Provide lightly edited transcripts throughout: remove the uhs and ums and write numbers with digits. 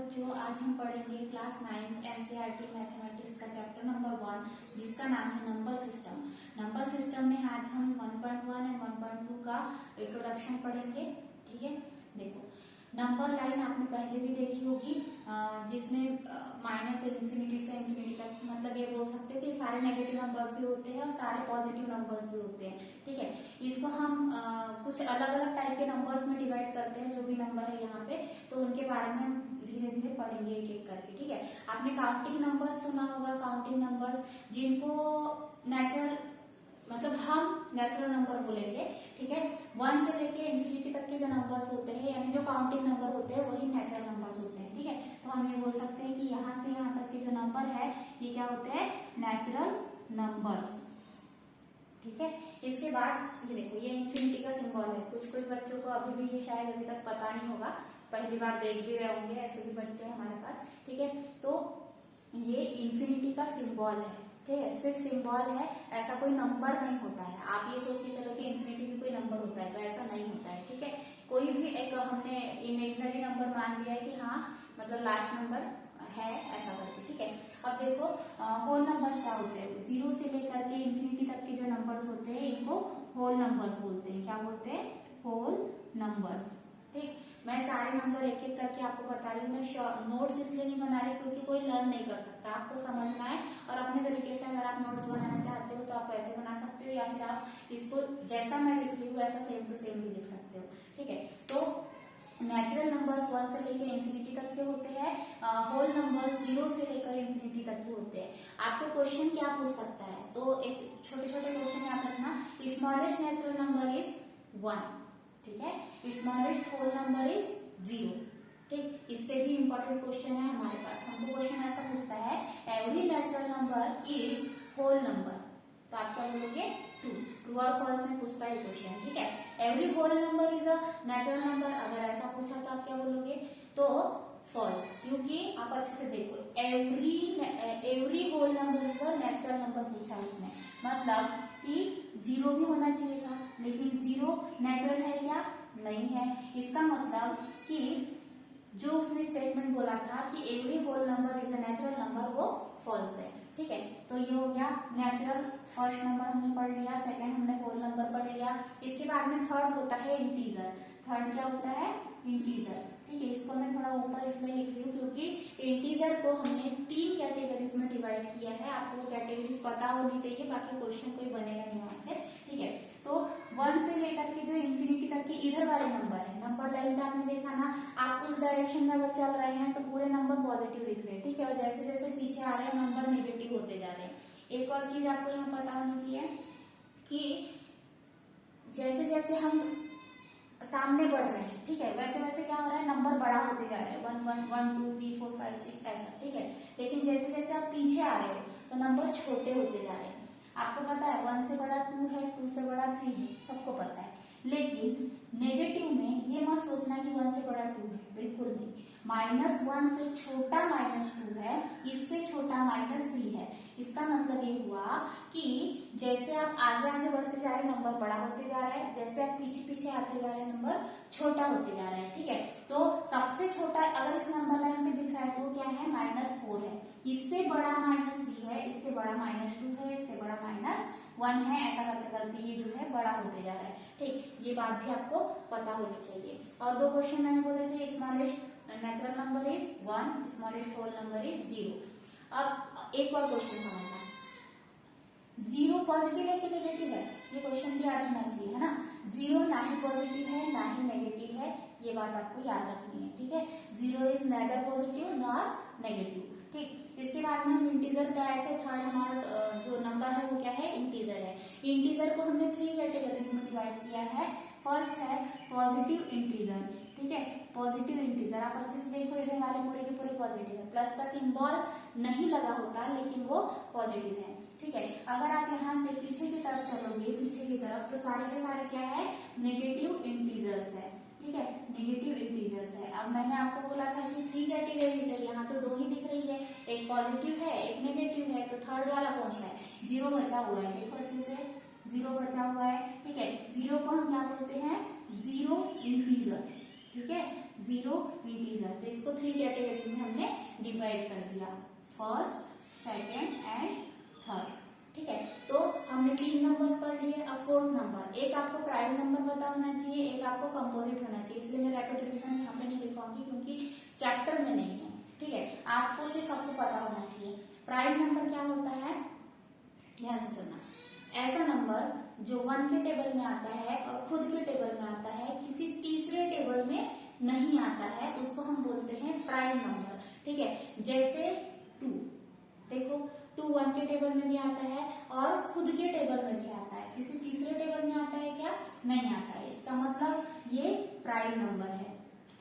बच्चों, आज हम पढ़ेंगे क्लास 9 एनसीईआरटी मैथमेटिक्स का चैप्टर नंबर 1 जिसका नाम है नंबर सिस्टम। नंबर सिस्टम में आज हम 1.1 एंड 1.2 का इंट्रोडक्शन पढ़ेंगे। ठीक है, देखो नंबर लाइन आपने पहले भी देखी होगी, जिसमें माइनस से इंफिनिटी से इंफिनिटी तक, मतलब ये बोल सकते हो कि सारे नेगेटिव नंबर्स भी होते हैं और सारे पॉजिटिव नंबर्स भी होते हैं। ठीक है, इसको हम कुछ अलग अलग टाइप के नंबर्स में डिवाइड करते हैं। जो भी नंबर है यहाँ पे, तो उनके बारे में हम धीरे धीरे पढ़ेंगे एक एक करके। ठीक है, आपने काउंटिंग नंबर्स सुना होगा, काउंटिंग नंबर्स जिनको नेचुरल मतलब हम नेचुरल नंबर बोलेंगे। ठीक है, 1 से लेके इंफिनिटी तक के जो नंबर्स होते हैं, यानी जो काउंटिंग नंबर होते हैं, वही नेचुरल नंबर्स होते हैं। ठीक है, तो हम ये बोल सकते हैं कि यहाँ से यहाँ तक के जो नंबर है ये क्या होते हैं, नेचुरल नंबर्स। ठीक है, इसके बाद ये देखो, ये इंफिनिटी का सिंबल है। कुछ कुछ बच्चों को अभी भी ये शायद अभी तक पता नहीं होगा, पहली बार देख भी रहे होंगे, ऐसे भी बच्चे हैं हमारे पास। ठीक है, तो ये इंफिनिटी का सिंबल है। ठीक है, सिर्फ सिंबल है, ऐसा कोई नंबर नहीं होता है। आप ये सोच के चलो कि इंफिनिटी भी कोई नंबर होता है, तो ऐसा नहीं होता है। ठीक है, कोई भी एक हमने इमेजिनरी नंबर मान लिया है कि हाँ मतलब लास्ट नंबर है, ऐसा करके। ठीक है, अब देखो होल नंबर्स क्या होते हैं, 0 से लेकर के इंफिनिटी तक के जो नंबर्स होते हैं इनको होल नंबर्स बोलते हैं। क्या बोलते हैं, होल नंबर्स। ठीक, मैं सारे नंबर एक एक करके आपको बता रही हूँ। मैं नोट्स इसलिए नहीं बना रही क्योंकि कोई लर्न नहीं कर सकता, आपको समझना है। और अपने तरीके से अगर आप नोट्स बनाना चाहते हो तो आप ऐसे बना सकते हो, या फिर आप इसको जैसा मैं लिख रही हूँ वैसा सेम टू सेम भी लिख सकते हो। ठीक है, तो नेचुरल नंबर्स 1 से लेकर इंफिनिटी तक के होते हैं, होल नंबर्स 0 से लेकर इंफिनिटी तक के होते हैं। आपको क्वेश्चन क्या पूछ सकता है, तो एक छोटे छोटे क्वेश्चन याद रखना। Smallest natural number is 1। ठीक है, स्मॉलेस्ट होल नंबर इज 0। ठीक, इससे भी इंपॉर्टेंट क्वेश्चन है हमारे पास। हमको क्वेश्चन ऐसा पूछता है, every natural number is whole number, तो आप क्या बोलोगे, ट्रू और फॉल्स में पूछता है क्वेश्चन। ठीक है, every whole number is a natural number, अगर ऐसा पूछा तो आप क्या बोलोगे, तो फॉल्स, क्योंकि आप अच्छे से देखो, every whole number is a natural number पूछा उसने, मतलब कि 0 भी होना चाहिए था, लेकिन 0 नेचुरल है क्या, नहीं है। इसका मतलब कि जो उसने स्टेटमेंट बोला था कि every whole number is a natural number, वो फॉल्स है। ठीक है, तो ये हो गया नेचुरल, फर्स्ट नंबर हमने पढ़ लिया, सेकंड हमने होल नंबर पढ़ लिया। इसके बाद में थर्ड होता है इंटीजर। थर्ड क्या होता है, इंटीजर। ठीक है, इसको मैं थोड़ा ऊपर इसलिए लिख रही हूँ क्योंकि इंटीजर को हमने 3 कैटेगरीज में डिवाइड किया है। आपको कैटेगरीज पता होनी चाहिए, बाकी क्वेश्चन कोई बनेगा नहीं वहां से। ठीक है, तो 1 से लेकर के जो इंफिनिटी तक के इधर वाले नंबर है, नंबर लाइन में आपने देखा ना, आप उस डायरेक्शन में अगर चल रहे हैं तो पूरे नंबर पॉजिटिव दिख रहे हैं। ठीक है, और जैसे जैसे पीछे आ रहे हैं नंबर नेगेटिव होते जा रहे हैं। एक और चीज आपको यहाँ पता होनी चाहिए कि जैसे जैसे हम सामने बढ़ रहे हैं, ठीक है, वैसे वैसे क्या हो रहा है, नंबर बड़ा होते जा रहे हैं, 1 1 1 2 3 4 5 6 ऐसा। ठीक है, लेकिन जैसे जैसे आप पीछे आ रहे हो तो नंबर छोटे होते जा रहे हैं। आपको पता है 1 से बड़ा 2 है, 2 से बड़ा 3 है, सबको पता है। लेकिन नेगेटिव में ये मत सोचना कि 1 से बड़ा 2 है, बिल्कुल नहीं। -1 से छोटा -2 है, इससे छोटा -3 है। इसका मतलब ये हुआ कि जैसे आप आगे आगे बढ़ते जा रहे हैं नंबर बड़ा होते जा रहा है, जैसे आप पीछे पीछे आते जा रहे हैं नंबर छोटा होते जा रहा है। ठीक है, तो सबसे छोटा अगर इस नंबर लाइन पे दिख रहा है तो क्या है, -4 है, इससे बड़ा -3 है, इससे बड़ा -2 है, इससे बड़ा -1 है। ऐसा करते करते ये जो है बड़ा होते जा रहा है। ठीक, ये बात भी आपको पता होनी चाहिए। और 2 क्वेश्चन मैंने बोले थे, smallest natural number is 1, smallest whole number is 0। अब एक और क्वेश्चन समझना, 0 पॉजिटिव है कि नेगेटिव है, ये क्वेश्चन भी याद रहना चाहिए, है ना। 0 ना ही पॉजिटिव है ना ही नेगेटिव है, ये बात आपको याद रखनी है। ठीक है, 0 is nether positive nor negative. ठीक, इसके बाद में हम इंटीजर पे आए थे। थर्ड हमारा जो नंबर है वो क्या है, इंटीजर है। इंटीजर को हमने 3 कैटेगरीज में डिवाइड किया है। फर्स्ट है पॉजिटिव इंटीजर। ठीक है, पॉजिटिव इंटीजर आप अच्छे से देखो, इधर वाले पूरे के पूरे पॉजिटिव है, प्लस का सिंबल नहीं लगा होता लेकिन वो पॉजिटिव है। ठीक है, अगर आप यहाँ से पीछे की तरफ चलोगे, पीछे की तरफ, तो सारे के सारे क्या है, नेगेटिव इंटीजर्स है। ठीक है, नेगेटिव इंटीजर्स है। अब मैंने आपको बोला था कि 3 कैटेगरीज है, यहाँ तो 2 ही दिख रही है, एक पॉजिटिव है एक नेगेटिव है, तो थर्ड वाला कौन सा है, 0 बचा हुआ है। देखो अच्छे से, 0 बचा हुआ है। ठीक है, 0 को हम क्या बोलते हैं, 0 इंटीजर। ठीक है, 0 इंटीजर। तो इसको 3 कैटेगरी में हमने डिवाइड कर दिया, फर्स्ट, सेकेंड एंड थर्ड। ठीक है, तो हमने 3 नंबर्स पढ़ लिए। अब फोर्थ नंबर, एक आपको प्राइम नंबर पता होना चाहिए, एक आपको कंपोजिट होना चाहिए। इसलिए मैं रैपिड रिवीजन यहाँ पे नहीं लिखवाऊंगी क्योंकि चैप्टर में नहीं है। ठीक है, आपको सिर्फ आपको पता होना चाहिए प्राइम नंबर क्या होता है। ध्यान से सुनना, ऐसा नंबर जो 1 के टेबल में आता है और खुद के टेबल में आता है, किसी तीसरे टेबल में नहीं आता है, उसको हम बोलते हैं प्राइम नंबर। ठीक है, जैसे 2, देखो 2 1 के टेबल में भी आता है और खुद के टेबल में भी आता है, किसी तीसरे टेबल में आता है क्या, नहीं आता है। इसका मतलब ये प्राइम नंबर है।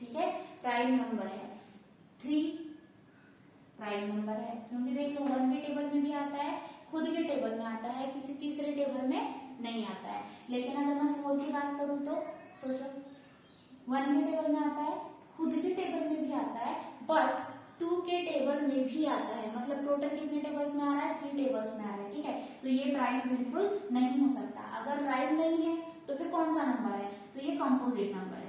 ठीक है, प्राइम नंबर है। 3 प्राइम नंबर है क्योंकि देख लो 1 के टेबल में भी आता है, खुद के टेबल में आता है, किसी तीसरे टेबल में नहीं आता है। लेकिन अगर मैं 4 की बात करूं तो सोचो, 1 के टेबल में आता है, खुद के टेबल में भी आता है, बट 2 के टेबल में भी आता है। मतलब टोटल कितने टेबल्स में आ रहा है, 3 टेबल्स में आ रहा है। ठीक है, तो ये प्राइम बिल्कुल नहीं हो सकता। अगर प्राइम नहीं है तो फिर कौन सा नंबर है, तो ये कंपोजिट नंबर है।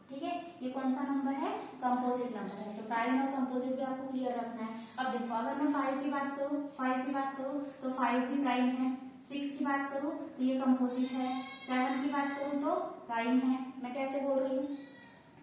ठीक है, ये कौन सा नंबर है, कंपोजिट नंबर है। तो प्राइम और कंपोजिट भी आपको क्लियर रखना है। अब देखो, अगर मैं 5 की बात करूं, 5 की बात करूं तो 5 भी प्राइम है। 6 की बात करूं तो ये कंपोजिट है। 7 की बात करूं तो प्राइम है। मैं कैसे बोल रही हूँ,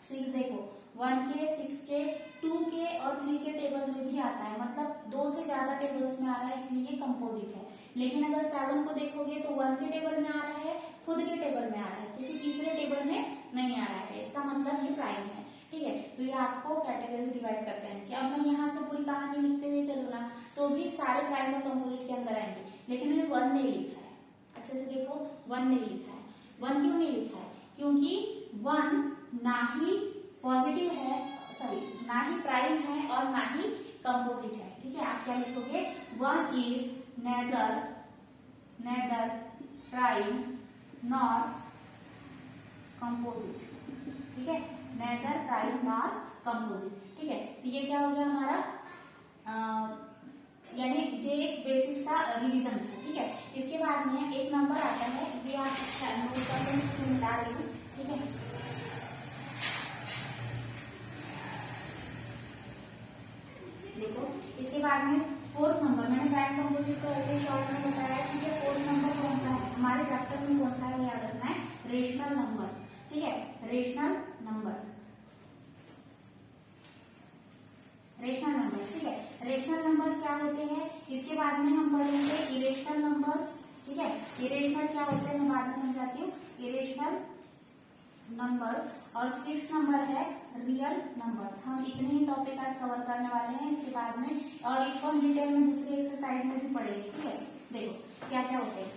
6 देखो 1 के, 6 के, 2 के और 3 के टेबल में भी आता है, मतलब 2 से ज्यादा टेबल्स में आ रहा है, इसलिए ये कंपोजिट है। लेकिन अगर 7 को देखोगे तो 1 के टेबल में आ रहा है, खुद के टेबल में आ रहा है, किसी तीसरे टेबल में नहीं आ रहा है, इसका मतलब ये प्राइम है। ठीक है, तो ये आपको कैटेगरीज डिवाइड करते हैं। अब मैं यहाँ से पूरी कहानी लिखते हुए चलूँ ना तो भी सारे प्राइम और कंपोजिट के अंदर आएंगे, लेकिन मैंने 1 नहीं लिखा है। अच्छे से देखो, 1 नहीं लिखा है। 1 क्यों नहीं लिखा है, क्योंकि 1 ना ही पॉजिटिव है, सॉरी ना ही प्राइम है और ना ही कंपोजिट है। ठीक है, आप क्या लिखोगे, 1 is nether prime nor composite. ठीक है, नेदर प्राइम नॉर कंपोजिट। ठीक है, तो ये क्या हो गया हमारा, यानी ये एक बेसिक सा रिवीजन था। ठीक है, इसके बाद में एक नंबर आता है, ये आप नोट कर लें, इसमें मिटा रही हूँ। ठीक है, देखो इसके बाद में 4th नंबर, मैंने प्राइम कंपोजिट को ऐसे ही शॉर्ट में बताया। ठीक है, 4th नंबर कौन सा है हमारे चैप्टर में, कौन सा है याद रखना है, रेशनल नंबर्स। ठीक है, रेशनल नंबर्स, रेशनल नंबर्स। ठीक है, रेशनल नंबर्स क्या होते हैं, इसके बाद में हम पढ़ेंगे इरेशनल नंबर्स। ठीक है, इरेशनल क्या होते हैं मैं बाद में समझाती हूँ, इरेशनल नंबर्स। और 6th नंबर है रियल नंबर्स। हम इतने ही टॉपिक आज कवर करने वाले हैं, इसके बाद में और एक और डिटेल में दूसरे एक्सरसाइज में भी पढ़ेंगे। ठीक है, देखो क्या क्या होते हैं।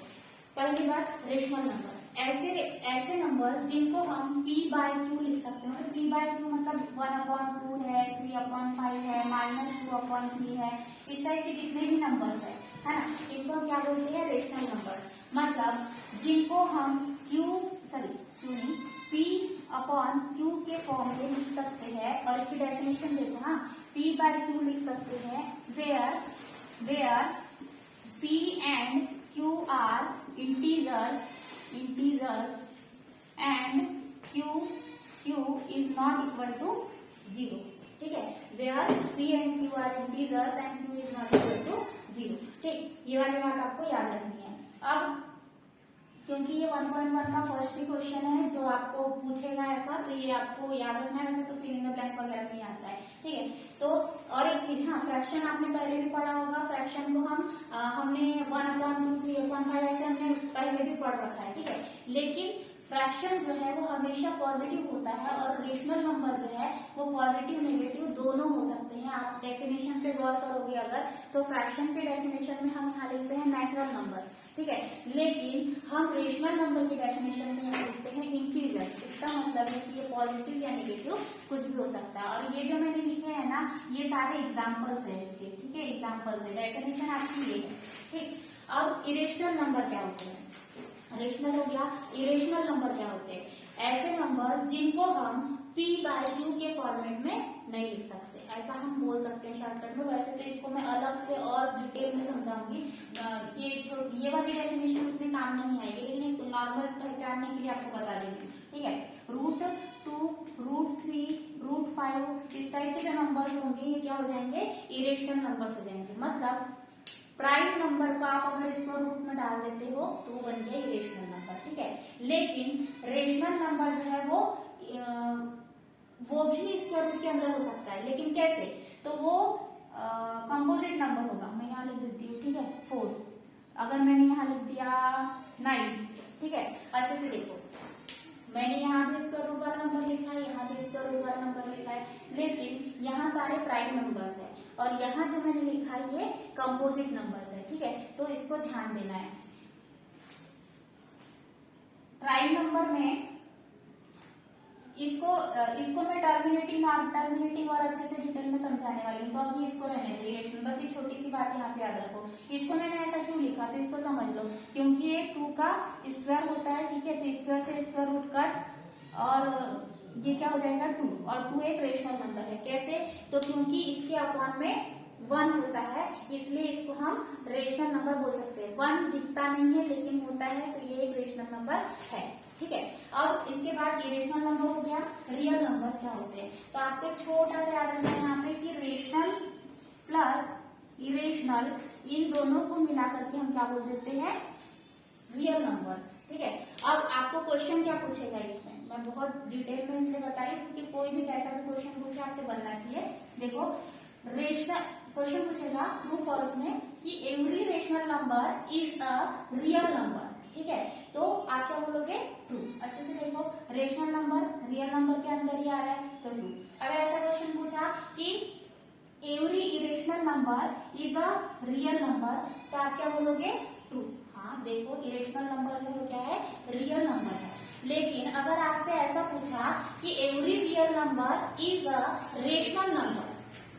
पहली बात, रेशनल नंबर, ऐसे नंबर जिनको हम p/q लिख सकते हैं। तो p/q मतलब 1/2 है, 3/5 है, -2/3 है, इस टाइप के जितने भी नंबर्स है ना, इनको हम क्या बोलते हैं, रेशनल नंबर्स। मतलब जिनको हम p/q के फॉर्म में लिख सकते हैं। और इसकी डेफिनेशन देखो ना, p/q लिख सकते हैं where p and q are integers and q is not equal to 0। ठीक है, where p and q are integers and q is not equal to 0। ठीक, ये वाली बात आपको याद रखनी है। अब क्योंकि ये 1.1 का फर्स्ट ही क्वेश्चन है जो आपको पूछेगा ऐसा, तो ये आपको याद रखना है। वैसे तो फिल इन द ब्लैंक वगैरह में आता है। ठीक है, तो और एक चीज, हाँ फ्रैक्शन आपने पहले भी पढ़ा होगा। फ्रैक्शन को हमने 1/2, 3/5 ऐसे हमने पहले भी पढ़ रखा है। ठीक है, लेकिन फ्रैक्शन जो है वो हमेशा पॉजिटिव होता है और रेशनल नंबर जो है वो पॉजिटिव नेगेटिव दोनों हो सकते हैं। आप डेफिनेशन पे गौर करोगे अगर, तो फ्रैक्शन के डेफिनेशन में हम यहाँ लिखते हैं नेचुरल नंबर्स। ठीक है, लेकिन हम रेशनल नंबर की डेफिनेशन में यहाँ लिखते हैं इंटीजर्स। इसका मतलब है कि ये पॉजिटिव या नेगेटिव कुछ भी हो सकता है। और ये जो मैंने लिखे हैं ना, ये सारे एग्जाम्पल्स है इसके। ठीक है, एग्जाम्पल्स है, डेफिनेशन आपकी ये है। ठीक, अब इरेशनल नंबर क्या होते हैं, रेशनल हो गया। इरेशनल नंबर क्या होते हैं, ऐसे नंबर जिनको हम p/q के फॉर्मेट में नहीं लिख सकते, ऐसा हम बोल सकते हैं शॉर्टकट में। वैसे तो इसको मैं अलग से और डिटेल में समझाऊंगी, ये वाली डेफिनेशन उतने काम नहीं आएगी, लेकिन एक नॉर्मल पहचानने के लिए आपको बता देंगे। ठीक है, √2, √3, √5 इस टाइप के जो नंबर्स होंगे ये क्या हो जाएंगे, इरेशनल नंबर्स हो जाएंगे। मतलब प्राइम नंबर को आप अगर इसको रूट में डाल देते हो तो वो बन गया इरेशनल नंबर, ठीक है। लेकिन रेशनल नंबर जो है वो भी स्क्वायर रूट के अंदर हो सकता है, लेकिन कैसे, तो वो कंपोजिट नंबर होगा। मैं यहाँ लिख देती हूँ, ठीक है, 4। अगर मैंने यहाँ लिख दिया 9, ठीक है, अच्छे से देखो, मैंने यहाँ भी स्क्वायर रूट वाला नंबर लिखा है, यहाँ भी स्क्वायर रूट वाला नंबर लिखा है, लेकिन यहाँ सारे प्राइम नंबर्स है और यहाँ जो मैंने लिखा है ये कंपोजिट नंबर्स है, ठीक है। तो इसको ध्यान देना है। प्राइम नंबर में इसको मैं टर्मिनेटिंग और अच्छे से डिटेल में समझाने वाली हूँ, तो अभी इसको रहने दो इरेशनल, बस ये छोटी सी बात यहाँ पे याद रखो। इसको मैंने ऐसा क्यों लिखा तो इसको समझ लो, क्योंकि ये 2 का स्क्वायर होता है, ठीक है, तो स्क्वायर से स्क्वायर रूट कट और ये क्या हो जाएगा 2, और 2 एक रेशनल नंबर है। कैसे, तो क्योंकि इसके अपॉन में 1 होता है, इसलिए इसको हम रेशनल नंबर बोल सकते हैं। 1 दिखता नहीं है लेकिन होता है, तो ये एक रेशनल नंबर है, ठीक है। अब इसके बाद इरेशनल नंबर हो गया। रियल नंबर्स क्या होते हैं, तो आपको एक छोटा सा याद रखना है यहाँ पे कि रेशनल प्लस इरेशनल इन दोनों को मिला करके हम क्या बोल देते हैं, रियल नंबर्स, ठीक है। अब आपको क्वेश्चन क्या पूछेगा इसमें, मैं बहुत डिटेल में इसलिए बता रही हूँ क्योंकि कोई भी कैसा भी क्वेश्चन पूछे आपसे बनना चाहिए। देखो, रेशनल क्वेश्चन पूछेगा ट्रू फॉल्स में कि every rational number is a real number, ठीक है, तो आप क्या बोलोगे, ट्रू। अच्छे से देखो, रेशनल नंबर रियल नंबर के अंदर ही आ रहा है तो ट्रू। अगर ऐसा क्वेश्चन पूछा कि every irrational number is a real number, तो आप क्या बोलोगे, ट्रू। हाँ देखो, इरेशनल नंबर जो क्या है, रियल नंबर है। लेकिन अगर आपसे ऐसा पूछा कि every real number is a rational number,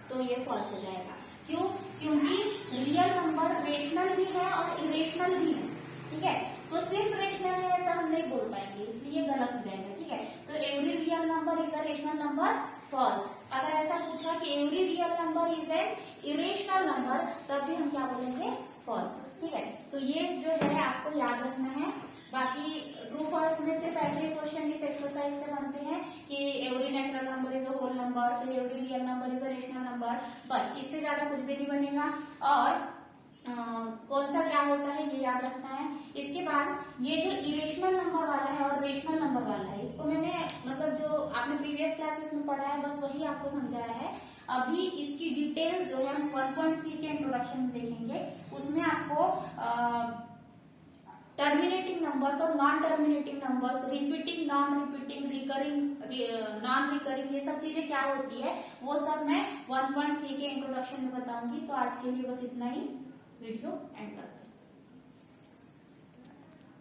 तो ये फॉल्स हो जाएगा। क्यों, क्योंकि रियल नंबर रेशनल भी है और इरेशनल भी है, ठीक है, तो सिर्फ रेशनल है ऐसा हम नहीं बोल पाएंगे, इसलिए गलत हो जाएगा, ठीक है। तो every real number is a rational number, false. अगर ऐसा पूछा कि every real number is an irrational number, तब भी हम क्या बोलेंगे, फॉल्स, ठीक है। तो ये जो है आपको याद रखना है। बाकी ट्रू फॉल्स में सिर्फ ऐसे ही क्वेश्चन इस एक्सरसाइज से बनते हैं कि every natural number is a whole number, फिर every real number is a rational number, बस इससे ज्यादा कुछ भी नहीं बनेगा। और कौन सा क्या होता है ये याद रखना है। इसके बाद ये जो इरेशनल नंबर वाला है और रेशनल नंबर वाला है, इसको मैंने मतलब जो आपने प्रीवियस क्लासेस में पढ़ा है बस वही आपको समझाया है। अभी इसकी डिटेल्स जो है हम 1.3 के इंट्रोडक्शन में देखेंगे, उसमें आपको टर्मिनेटिंग नंबर्स और non terminating numbers, repeating, non repeating, recurring, non recurring, ये सब चीजें क्या होती है वो सब मैं 1.3 के इंट्रोडक्शन में बताऊंगी। तो आज के लिए बस इतना ही, वीडियो एंड करते हैं।